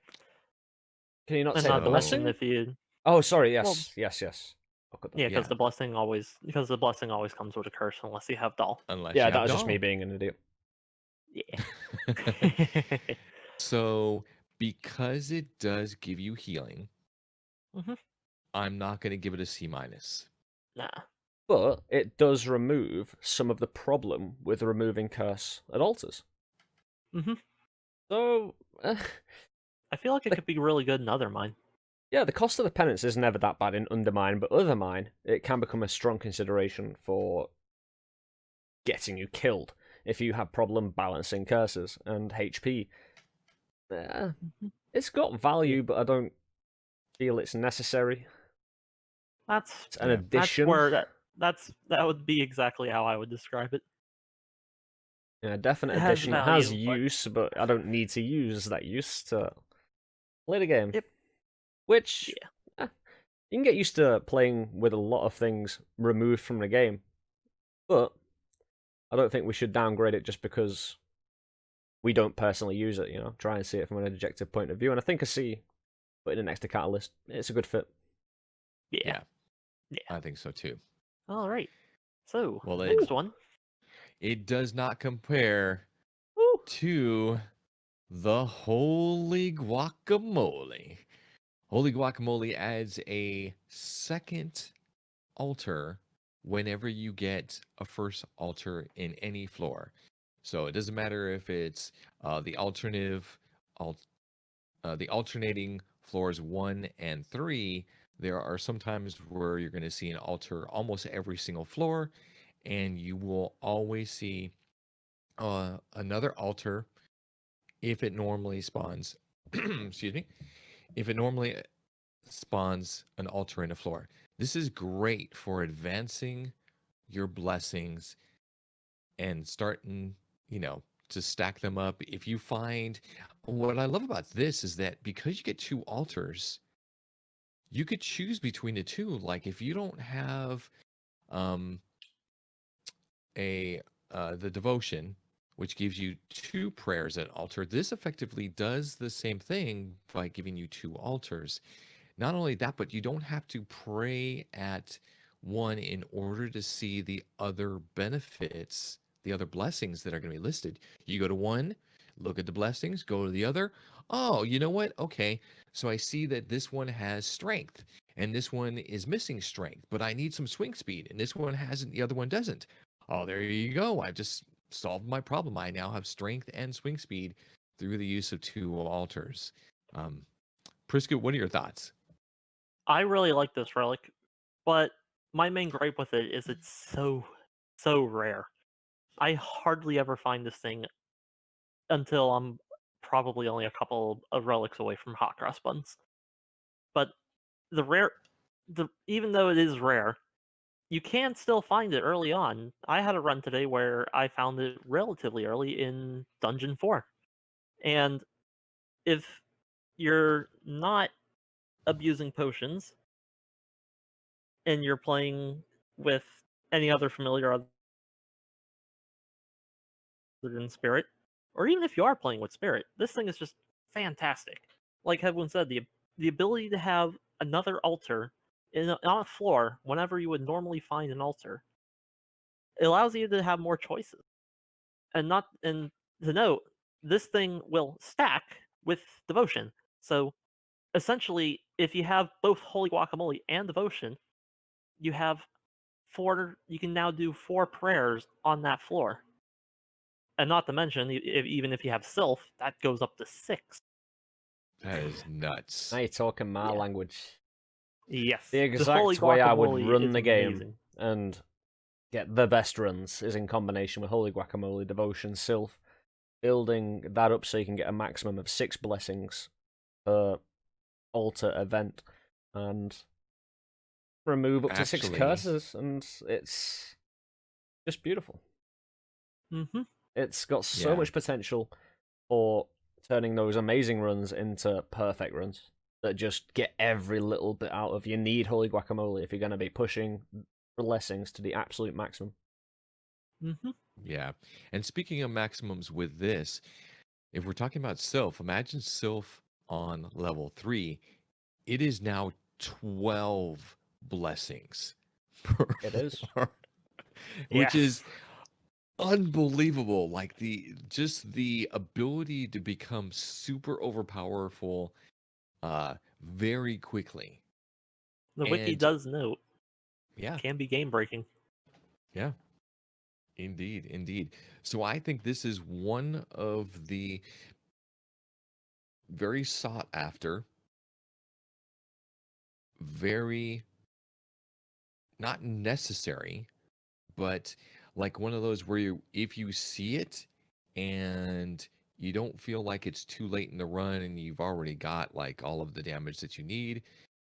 Can you not And take not to blessing? mention if you. Oh, sorry. Well, Yes. I'll cut that. yeah, because Yeah. the blessing always comes with a curse unless you have doll. Unless Yeah, you that have was just me doll. being an idiot. Yeah. So, because it does give you healing, Mhm. I'm not going to give it a C minus. Nah. But it does remove some of the problem with removing curse at altars. Mhm. So, I feel like it The- could be really good in Undermine. yeah, the cost of the penance is never that bad in Undermine, but Othermine, it can become a strong consideration for getting you killed if you have problem balancing curses and HP. It's got value, but I don't feel it's necessary. That's It's an Yeah. that's addition. where that would be exactly how I would describe it. Yeah, definite It has addition. It has value, but use, but I don't need to use that use to play the game. Yep. Which Yeah. you can get used to playing with a lot of things removed from the game, but I don't think we should downgrade it just because we don't personally use it. Try and see it from an objective point of view. And I think I see putting it next to Catalyst. It's a good fit. yeah. I think so too. All right. So Well, next one. it does not compare Woo. to the Holy Guacamole. Holy Guacamole adds a second altar whenever you get a first altar in any floor. So it doesn't matter if it's the the alternating floors 1 and 3. There are some times where you're going to see an altar almost every single floor, and you will always see another altar if it normally spawns. Excuse me. If it normally spawns an altar in a floor. This is great for advancing your blessings and starting, to stack them up. If you find what I love about this is that because you get 2 altars, you could choose between the 2. Like if you don't have um a the devotion, which gives you 2 prayers at altar, this effectively does the same thing by giving you 2 altars. not only that, but you don't have to pray at one in order to see the other benefits, the other blessings that are going to be listed. You go to one, look at the blessings, go to the other. Oh, you know what? Okay. So I see that this one has strength and this one is missing strength, but I need some swing speed and this one hasn't, the other one doesn't. Oh, there you go. I just solved my problem. I now have strength and swing speed through the use of two altars. Um, Priskip, what are your thoughts? I really like this relic, but my main gripe with it is it's so rare. I hardly ever find this thing until I'm probably only a couple of relics away from hot cross buns. But the rare, even though it is rare, you can still find it early on. I had a run today where I found it relatively early in Dungeon 4. And if you're not abusing potions and you're playing with any other familiar other than Spirit, or even if you are playing with Spirit, this thing is just fantastic. Like Headwound said, the ability to have another altar on a floor whenever you would normally find an altar, it allows you to have more choices. And to note, this thing will stack with devotion. So essentially, if you have both Holy Guacamole and devotion, you have four. You can now do 4 prayers on that floor, and not to mention, even if you have Sylph, that goes up to 6. That is nuts. Now you're talking my Yeah. language. Yes, The Holy exact way I would Guacamole run is the game amazing. and get the best runs is in combination with Holy Guacamole, Devotion, Sylph, building that up so you can get a maximum of 6 blessings per altar event, and remove up to 6 Actually, curses, and it's just beautiful. Mm-hmm. It's got so yeah. much potential for turning those amazing runs into perfect runs that just get every little bit out of. You need Holy Guacamole if you're going to be pushing blessings to the absolute maximum. Mm-hmm. Yeah. And speaking of maximums with this, if we're talking about Sylph, imagine Sylph on level 3. It is now 12 blessings per It is. floor, which Yes. is unbelievable. Like the ability to become super overpowerful very quickly. The wiki And does note yeah, can be game breaking. yeah. Indeed, indeed. So I think this is one of the very sought after, very not necessary, but like one of those where you, if you see it and you don't feel like it's too late in the run and you've already got like all of the damage that you need,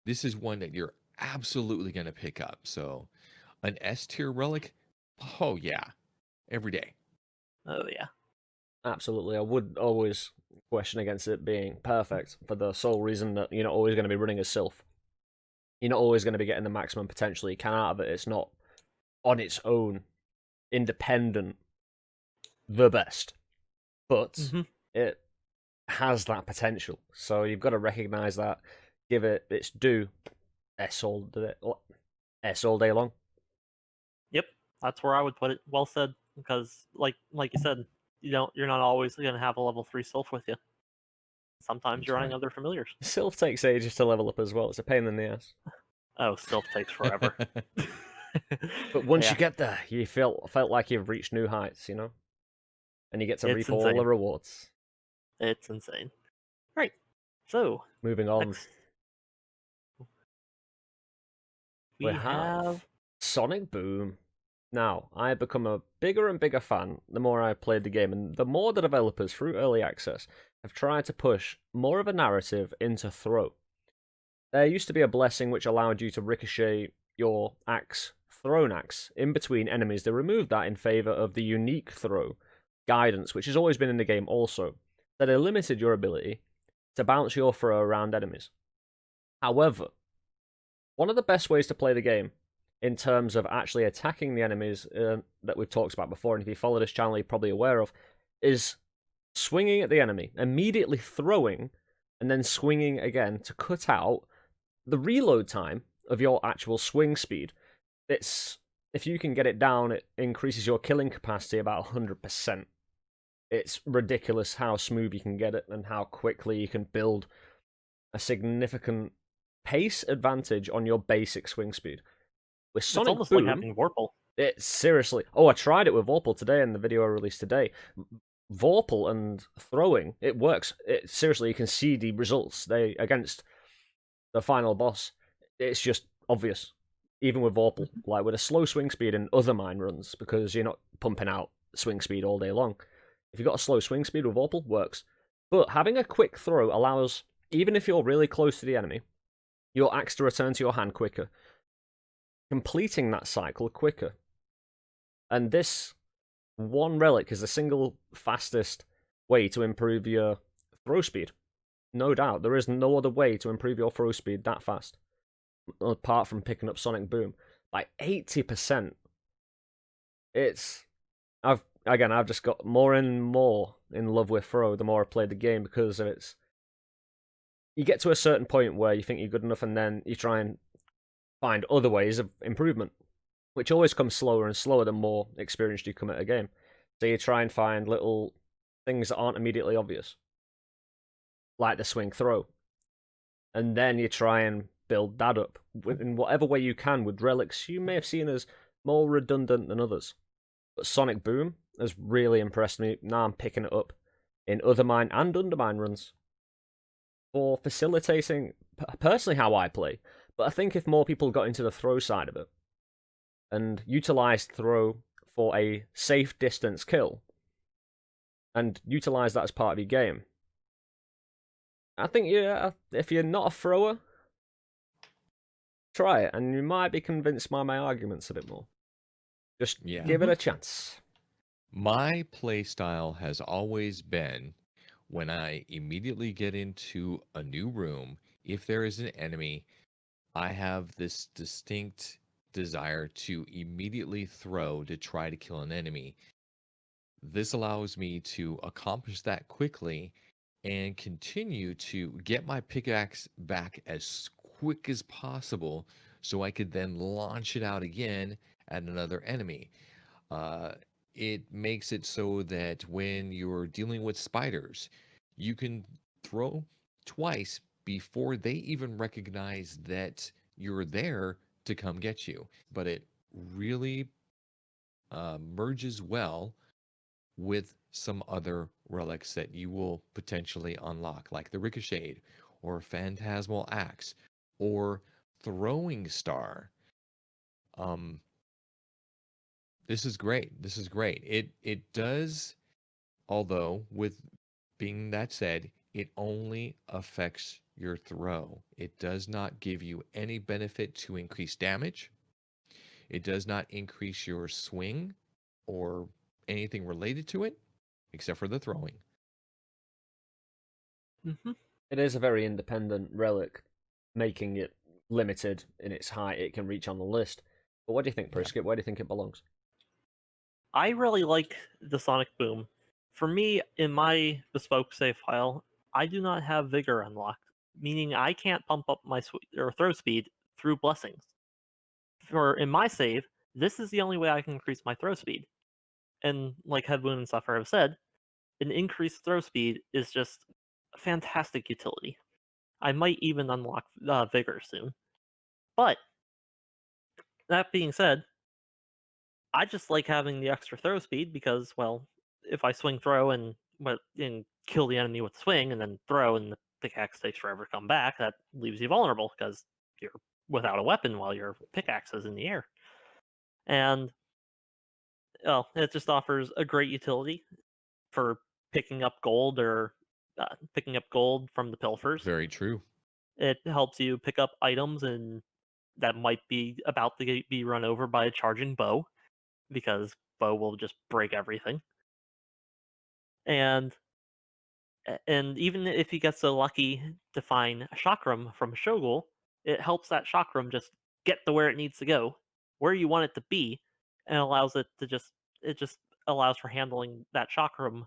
this is one that you're absolutely going to pick up. So an S tier relic, oh yeah, every day. Oh yeah. Absolutely. I would always question against it being perfect for the sole reason that you're not always going to be running a Sylph. You're not always going to be getting the maximum potential you can out of it. It's not on its own, independent, the best. But Mm-hmm. it has that potential. So you've got to recognize that, give it its due. S all day long. Yep, that's where I would put it. Well said, because like you said, you're not always going to have a level 3 Sylph with you. Sometimes That's you're running right. other familiars. Sylph takes ages to level up as well. It's a pain in the ass. Oh, Sylph takes forever. But once Yeah, you get there, you felt like you've reached new heights, and you get to it's reap all the insane. rewards. It's insane. Right. So Moving on, next we we have have Sonic Boom. Now, I've become a bigger and bigger fan the more I've played the game, and the more the developers, through early access, have tried to push more of a narrative into throw. There used to be a blessing which allowed you to ricochet your axe, thrown axe, in between enemies. They removed that in favour of the unique throw, guidance, which has always been in the game also, that it limited your ability to bounce your throw around enemies. However, one of the best ways to play the game in terms of actually attacking the enemies that we've talked about before, and if you follow this channel, you're probably aware of, is swinging at the enemy, immediately throwing, and then swinging again to cut out the reload time of your actual swing speed, it's if you can get it down, it increases your killing capacity about 100%. It's ridiculous how smooth you can get it and how quickly you can build a significant pace advantage on your basic swing speed. With It's Sonic almost like Boom, having Vorpal. it's seriously. Oh, I tried it with Vorpal today in the video I released today. Vorpal and throwing, it works. It seriously, you can see the results. They against the final boss. It's just obvious, even with Vorpal. Like with a slow swing speed in other mine runs, because you're not pumping out swing speed all day long. If you've got a slow swing speed with Vorpal, works. But having a quick throw allows, even if you're really close to the enemy, your axe to return to your hand quicker, completing that cycle quicker. And this one relic is the single fastest way to improve your throw speed. No doubt, there is no other way to improve your throw speed that fast, apart from picking up Sonic Boom. Like 80%. I've just got more and more in love with throw the more I played the game, because of its. You get to a certain point where you think you're good enough, and then you try and find other ways of improvement, which always comes slower and slower the more experienced you come at a game. So you try and find little things that aren't immediately obvious, like the swing throw, and then you try and build that up in whatever way you can with relics you may have seen as more redundant than others. But Sonic Boom has really impressed me. Now I'm picking it up in other mine and Undermine runs for facilitating personally how I play. But I think if more people got into the throw side of it and utilized throw for a safe distance kill and utilize that as part of your game, I think if you're not a thrower, try it, and you might be convinced by my arguments a bit more. Just give it a chance. My play style has always been, when I immediately get into a new room, if there is an enemy, I have this distinct desire to immediately throw to try to kill an enemy. This allows me to accomplish that quickly and continue to get my pickaxe back as quick as possible so I could then launch it out again at another enemy. It makes it so that when you're dealing with spiders, you can throw twice before they even recognize that you're there to come get you. But it really merges well with some other relics that you will potentially unlock, like the Ricochet or Phantasmal Axe or Throwing Star. This is great. This is great. It does, although with being that said, it only affects your throw. It does not give you any benefit to increase damage. It does not increase your swing or anything related to it, except for the throwing. It is a very independent relic, making it limited in its height it can reach on the list. But what do you think, Priskip? Where do you think it belongs? I really like the Sonic Boom. For me, in my bespoke save file, I do not have Vigor unlocked, meaning I can't pump up my throw speed through blessings. For in my save, this is the only way I can increase my throw speed. And like Headwound and Suffer have said, an increased throw speed is just a fantastic utility. I might even unlock Vigor soon. But that being said, I just like having the extra throw speed because, well, if I swing throw and kill the enemy with swing and then throw and the pickaxe takes forever to come back, that leaves you vulnerable because you're without a weapon while your pickaxe is in the air. And well, it just offers a great utility for picking up gold or picking up gold from the pilfers. Very true. It helps you pick up items and that might be about to be run over by a charging bow, because bow will just break everything. And even if he gets so lucky to find a chakram from Shogul, it helps that chakram just get to where it needs to go, where you want it to be, and allows it to just allows for handling that chakram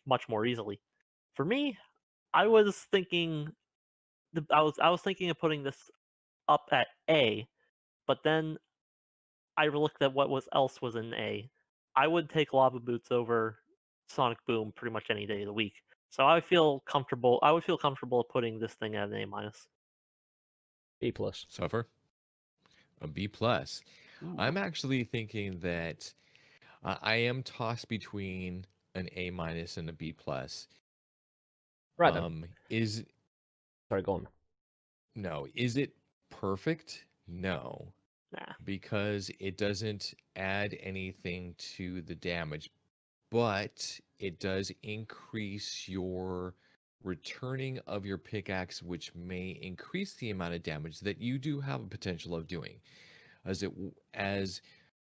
much more easily. For me, I was thinking I was thinking of putting this up at A, but then I looked at what else was in A. I would take Lava Boots over Sonic Boom pretty much any day of the week. So I feel comfortable. I would feel comfortable putting this thing at an A minus. B plus. Suffer. A B plus. I'm actually thinking that I am tossed between an A minus and a B plus. Right then. Is Sorry, go on. No, is it perfect? No, Nah. because it doesn't add anything to the damage, but it does increase your returning of your pickaxe, which may increase the amount of damage that you do have a potential of doing. As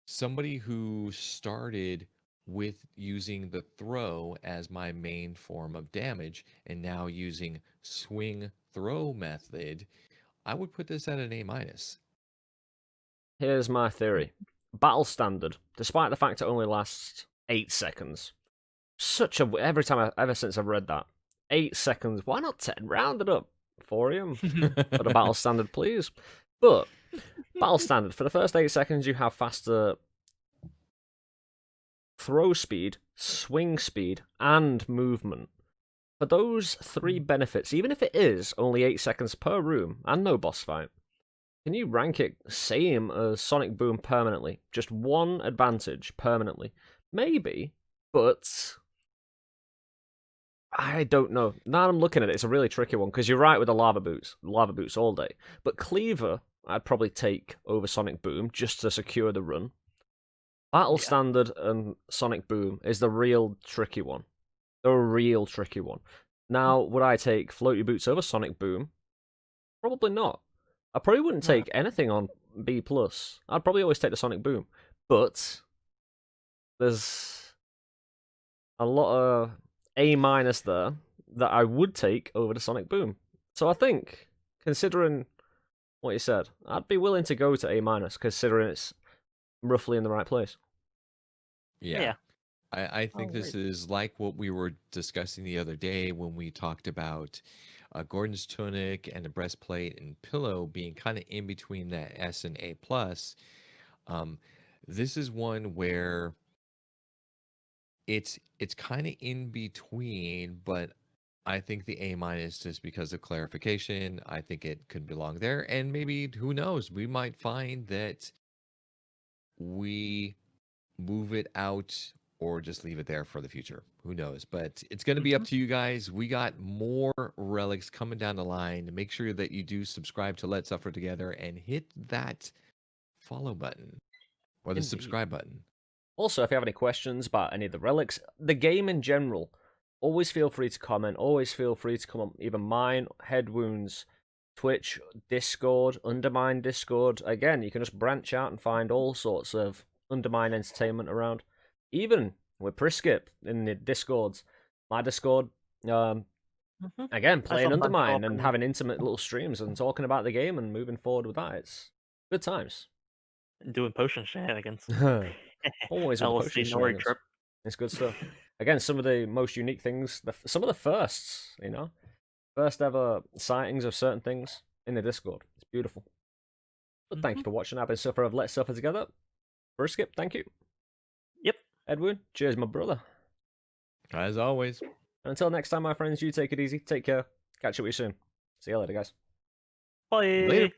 somebody who started with using the throw as my main form of damage and now using swing throw method, I would put this at an A minus. Here's my theory. Battle standard, despite the fact it only lasts 8 seconds. Every time ever since I've read that. 8 seconds, why not 10? Round it up. 4 for the battle standard, please. But battle standard, for the first 8 seconds you have faster throw speed, swing speed, and movement. For those 3 benefits, even if it is only 8 seconds per room and no boss fight, can you rank it same as Sonic Boom permanently? Just 1 advantage permanently. Maybe, but I don't know. Now I'm looking at it, it's a really tricky one, because you're right with the Lava Boots. Lava Boots all day. But Cleaver, I'd probably take over Sonic Boom just to secure the run. Battle Standard and Sonic Boom is the real tricky one. The real tricky one. Now, would I take Floaty Boots over Sonic Boom? Probably not. I probably wouldn't take anything on B+. I'd probably always take the Sonic Boom. But there's a lot of A- there that I would take over the Sonic Boom. So I think, considering what you said, I'd be willing to go to A-, considering it's roughly in the right place. Yeah. I think this is like what we were discussing the other day when we talked about Gordon's tunic and the breastplate and pillow being kind of in between that S and A+. This is one where it's kind of in between, but I think the A- just because of clarification. I think it could belong there, and maybe, who knows, we might find that we move it out or just leave it there for the future. Who knows? But it's going to be up to you guys. We got more relics coming down the line. Make sure that you do subscribe to Let's Suffer Together and hit that follow button or the subscribe button. Also, if you have any questions about any of the relics, the game in general, always feel free to comment. Always feel free to come on either mine, Headwound's, Twitch, Discord, Undermine Discord. Again, you can just branch out and find all sorts of Undermine entertainment around. Even with Priskip in the Discords, my Discord, again, playing Undermine and having intimate little streams and talking about the game and moving forward with that. It's good times. Doing potion shenanigans. Always with the potion shenanigans. Trip. It's good stuff. Again, some of the most unique things, some of the firsts, first ever sightings of certain things in the Discord. It's beautiful. But thank you for watching. I've been Suffer of Let's Suffer Together. Priskip, thank you. Yep. Edwin, cheers, my brother. As always. And until next time, my friends, you take it easy. Take care. Catch up with you soon. See you later, guys. Bye. Later.